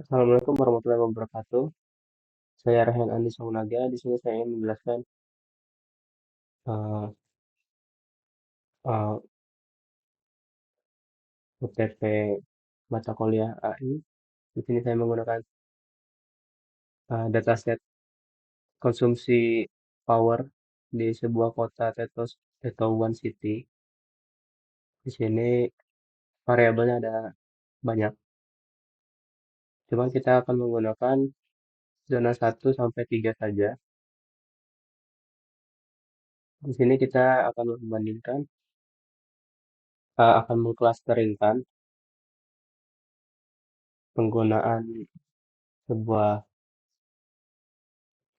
Assalamualaikum warahmatullahi wabarakatuh. Saya Rehan Andi Saunaga. Di sini saya ingin menjelaskan eh, eh, UTP mata kuliah AI. Di sini saya menggunakan dataset konsumsi power di sebuah kota atau one city. Di sini variabelnya ada banyak. Cuma kita akan menggunakan zona 1 sampai 3 saja. Di sini kita akan membandingkan, akan mengklasteringkan penggunaan sebuah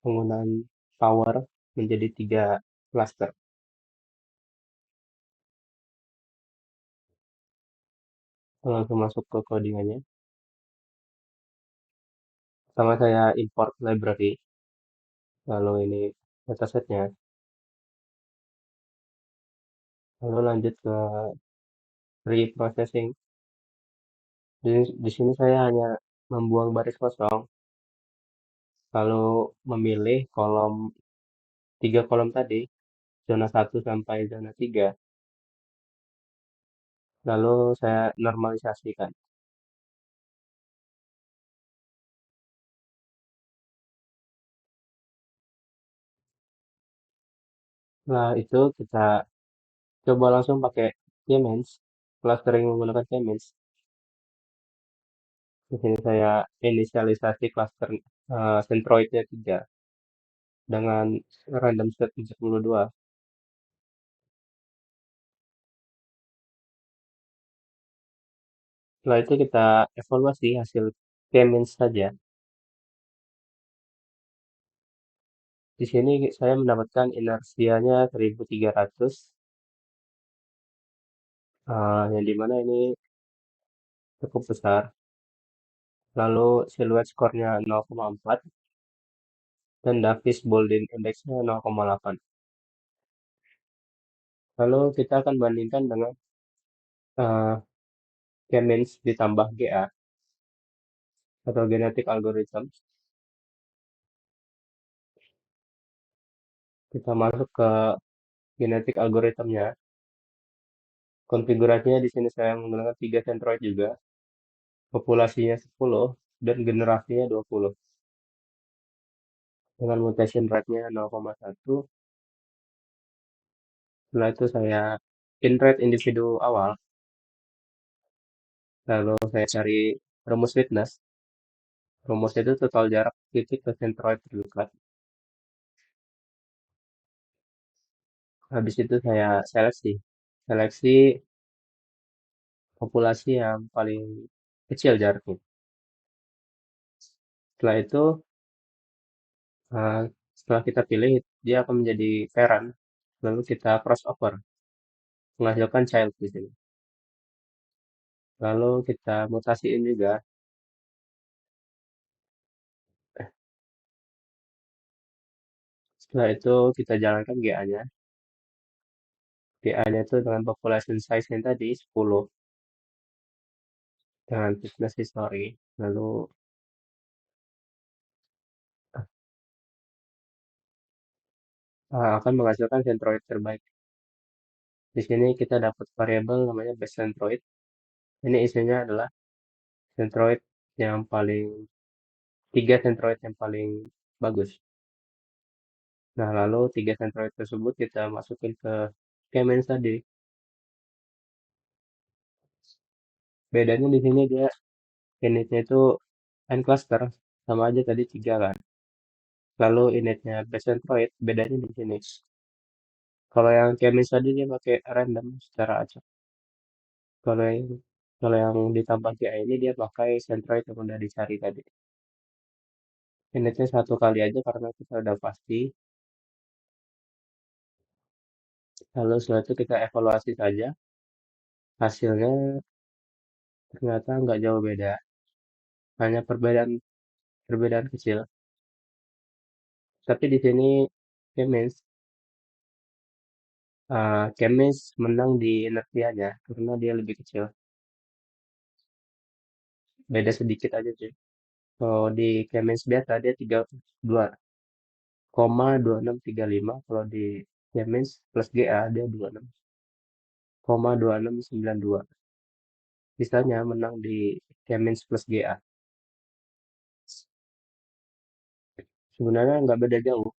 penggunaan power menjadi 3 klaster. Langsung masuk ke codingannya. Pertama saya import library, lalu ini datasetnya, lalu lanjut ke reprocessing. Di sini saya hanya membuang baris kosong, lalu memilih 3 kolom tadi, zona 1 sampai zona 3, lalu saya normalisasikan. Nah, itu kita coba langsung pakai K-means, clustering menggunakan K-means. Di sini saya inisialisasi cluster centroidnya 3 dengan random set 72. Setelah itu kita evaluasi hasil K-means saja. Di sini saya mendapatkan inersianya 1300, yang dimana ini cukup besar. Lalu siluet skornya 0,4 dan Davis Boulding Indexnya 0,8. Lalu kita akan bandingkan dengan uh, K-means ditambah GA atau Genetic Algorithm. Kita masuk ke Genetic Algorithmnya. Konfigurasinya di sini saya menggunakan 3 centroid juga. Populasinya 10 dan generasinya 20. Dengan mutation rate-nya 0,1. Setelah itu saya inrate individu awal. Lalu saya cari rumus fitness. Rumus itu total jarak titik ke centroid terdekat. Habis itu saya seleksi. Seleksi populasi yang paling kecil jaraknya. Setelah itu, eh, setelah kita pilih, dia akan menjadi parent. Lalu kita crossover, menghasilkan child di sini. Lalu kita mutasiin juga. Setelah itu kita jalankan GA-nya. GA-nya itu dengan population size yang tadi 10 dengan fitness history. Lalu akan menghasilkan centroid terbaik. Di sini kita dapat variabel namanya base centroid. Ini isinya adalah centroid yang paling 3 centroid yang paling bagus. Nah, lalu 3 centroid tersebut kita masukin ke K-means tadi. Bedanya di sini dia initnya itu n cluster, sama aja tadi 3 kan. Lalu initnya base centroid, bedanya di sini. Kalau yang K-means tadi dia pakai random secara acak. Kalau yang kalau yang ditambah GA ini dia pakai centroid yang udah dicari tadi. Initnya 1 kali aja karena kita udah pasti. Lalu setelah itu kita evaluasi saja. Hasilnya ternyata nggak jauh beda. Hanya perbedaan perbedaan kecil. Tapi di sini Kemis, Kemis menang di inersianya karena dia lebih kecil. Beda sedikit aja sih. Kalau di Siemens biasa dia 32,2635. Kalau di Siemens plus GA dia 26,2692. Sisanya menang di Siemens plus GA. Sebenarnya nggak beda jauh.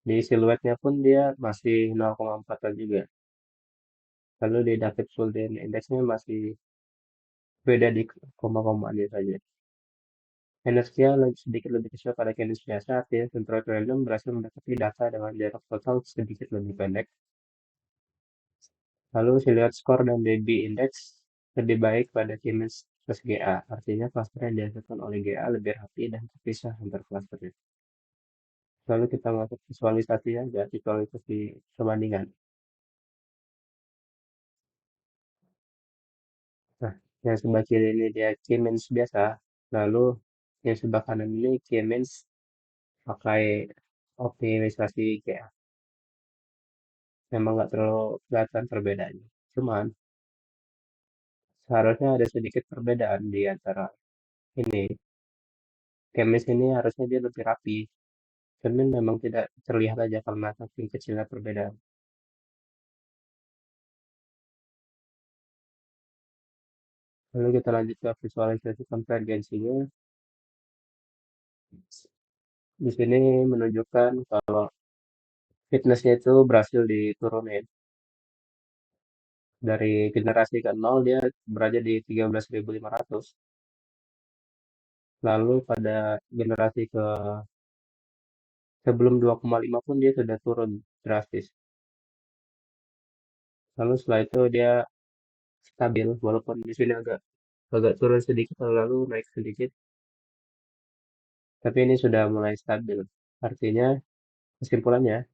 Di siluetnya pun dia masih 0,4 juga. Lalu di David Fulden Indexnya masih beda di koma-komanya saja. Inersia sedikit lebih kecil pada kinesis biasa, artinya Central Random berhasil mendekati data dengan jarak total sedikit lebih pendek. Lalu Siluet Score dan Baby Index lebih baik pada Siemens plus GA, artinya cluster yang dihasilkan oleh GA lebih rapi dan terpisah antar clusternya. Lalu kita masuk visualisasi aja, visualisasi perbandingan. Nah, yang sebelah kiri ini dia Siemens biasa, lalu yang sebelah kanan ini Siemens pakai optimisasi GA. Memang nggak terlalu kelihatan perbedaannya. Cuman seharusnya ada sedikit perbedaan di antara ini. Chemist ini harusnya dia lebih rapi. Cuman memang tidak terlihat aja karena saking kecilnya perbedaan. Lalu kita lanjut ke visualisasi konvergensinya. Di sini menunjukkan kalau fitnessnya itu berhasil diturunin. Dari generasi ke nol dia berada di 13.500. Lalu pada generasi ke sebelum 2,5 pun dia sudah turun drastis. Lalu setelah itu dia stabil, walaupun di sini agak agak turun sedikit lalu naik sedikit, tapi ini sudah mulai stabil. Artinya kesimpulannya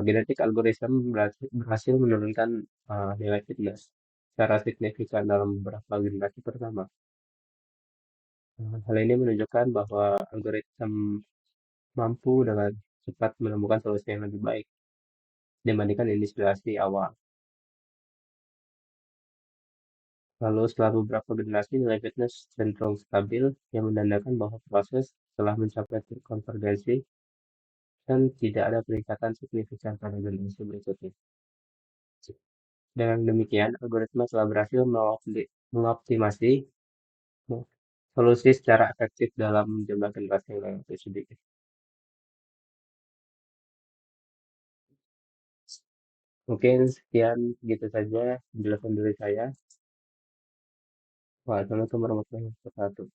genetik algoritma berhasil menurunkan nilai fitness secara signifikan dalam beberapa generasi pertama. Hal ini menunjukkan bahwa algoritma mampu dengan cepat menemukan solusi yang lebih baik dibandingkan inisiasi awal. Lalu setelah beberapa generasi nilai fitness cenderung stabil yang menandakan bahwa proses telah mencapai titik konvergensi dan tidak ada peningkatan signifikan pada generasi berikutnya. Dengan demikian, algoritma telah berhasil mengoptimasi solusi secara efektif dalam jumlah generasi yang relatif sedikit. Mungkin sekian gitu saja penjelasan dari saya. Wassalamualaikum warahmatullahi wabarakatuh.